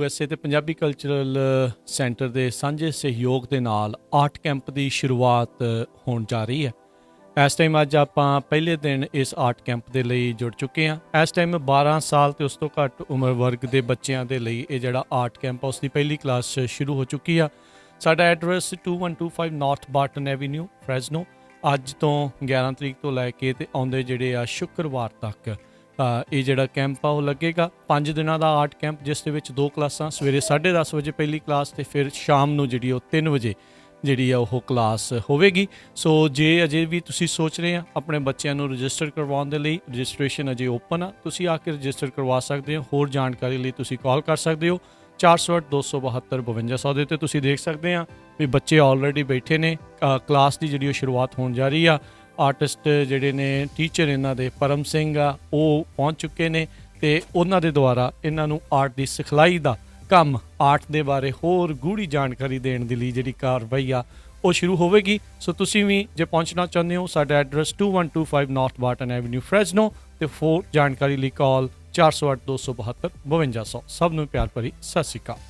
USA ਤੇ Punjabi cultural centre ਦੇ ਸਾਂਝੇ ਸਹਿਯੋਗ ਦੇ ਨਾਲ ਆਰਟ ਕੈਂਪ ਦੀ ਸ਼ੁਰੂਆਤ ਹੋਣ ਜਾ ਰਹੀ ਹੈ। ਇਸ ਟਾਈਮ ਅੱਜ ਆਪਾਂ ਪਹਿਲੇ ਦਿਨ ਇਸ ਆਰਟ ਕੈਂਪ ਦੇ ਲਈ ਜੁੜ ਚੁੱਕੇ ਹਾਂ। ਇਸ ਟਾਈਮ 12 ਸਾਲ ਤੇ ਉਸ ਤੋਂ ਘੱਟ ਉਮਰ ਵਰਗ ਦੇ ਬੱਚਿਆਂ ਦੇ ਲਈ ਇਹ ਜਿਹੜਾ ਆਰਟ ਕੈਂਪ ਉਸ ਦੀ ਪਹਿਲੀ ਕਲਾਸ ਸ਼ੁਰੂ ਹੋ ਚੁੱਕੀ ਆ। ਸਾਡਾ ਐਡਰੈਸ 2125 ਨਾਰਥ ਬਾਰਟਨ ਐਵੀਨਿਊ ਫਰੈਜ਼ਨੋ। ਅੱਜ ਤੋਂ 11 ਤਰੀਕ ਤੋਂ ਲੈ ਕੇ ਤੇ ਆਉਂਦੇ ਜਿਹੜੇ ਆ ਸ਼ੁੱਕਰਵਾਰ ਤੱਕ ਇਹ ਜਿਹੜਾ ਕੈਂਪ ਆ ਉਹ ਲੱਗੇਗਾ। 5 ਦਿਨਾਂ ਦਾ ਆਰਟ ਕੈਂਪ, ਜਿਸ ਦੇ ਵਿੱਚ 2 ਕਲਾਸਾਂ, ਸਵੇਰੇ 10:30 ਵਜੇ ਪਹਿਲੀ ਕਲਾਸ ਤੇ ਫਿਰ ਸ਼ਾਮ ਨੂੰ ਜਿਹੜੀ ਉਹ 3 ਵਜੇ ਜਿਹੜੀ ਆ ਉਹ ਕਲਾਸ ਹੋਵੇਗੀ। ਸੋ ਜੇ ਅਜੇ ਵੀ ਤੁਸੀਂ ਸੋਚ ਰਹੇ ਆ ਆਪਣੇ ਬੱਚਿਆਂ ਨੂੰ ਰਜਿਸਟਰ ਕਰਵਾਉਣ ਦੇ ਲਈ, ਰਜਿਸਟ੍ਰੇਸ਼ਨ ਅਜੇ ਓਪਨ ਆ, ਤੁਸੀਂ ਆ ਕੇ ਰਜਿਸਟਰ ਕਰਵਾ ਸਕਦੇ ਹੋ। ਹੋਰ ਜਾਣਕਾਰੀ ਲਈ ਤੁਸੀਂ ਕਾਲ ਕਰ ਸਕਦੇ ਹੋ 408 272 5200 ਦੇ ਉੱਤੇ। ਤੁਸੀਂ ਦੇਖ ਸਕਦੇ ਆ ਵੀ ਬੱਚੇ ਆਲਰੇਡੀ ਬੈਠੇ ਨੇ। ਕਲਾਸ ਦੀ ਜਿਹੜੀ ਉਹ ਸ਼ੁਰੂਆਤ ਹੋਣ ਜਾ ਰਹੀ ਆ। ਆਰਟਿਸਟ ਜਿਹੜੇ ਨੇ, ਟੀਚਰ ਇਹਨਾਂ ਦੇ ਪਰਮ ਸਿੰਘ ਆ, ਉਹ ਪਹੁੰਚ ਚੁੱਕੇ ਨੇ ਅਤੇ ਉਹਨਾਂ ਦੇ ਦੁਆਰਾ ਇਹਨਾਂ ਨੂੰ ਆਰਟ ਦੀ ਸਿਖਲਾਈ ਦਾ ਕੰਮ, ਆਰਟ ਦੇ ਬਾਰੇ ਹੋਰ ਗੂੜ੍ਹੀ ਜਾਣਕਾਰੀ ਦੇਣ ਦੇ ਲਈ ਜਿਹੜੀ ਕਾਰਵਾਈ ਆ ਉਹ ਸ਼ੁਰੂ ਹੋਵੇਗੀ। ਸੋ ਤੁਸੀਂ ਵੀ ਜੇ ਪਹੁੰਚਣਾ ਚਾਹੁੰਦੇ ਹੋ, ਸਾਡਾ ਐਡਰੈਸ 2125 ਨਾਰਥ ਬਾਰਟਨ ਐਵੀਨਿਊ ਫਰੈਜ਼ਨੋ ਤੇ ਹੋਰ ਜਾਣਕਾਰੀ ਲਈ ਕਾਲ 408 272 5200। ਸਭ ਨੂੰ ਪਿਆਰ ਭਰੀ ਸਤਿ ਸ਼੍ਰੀ ਅਕਾਲ।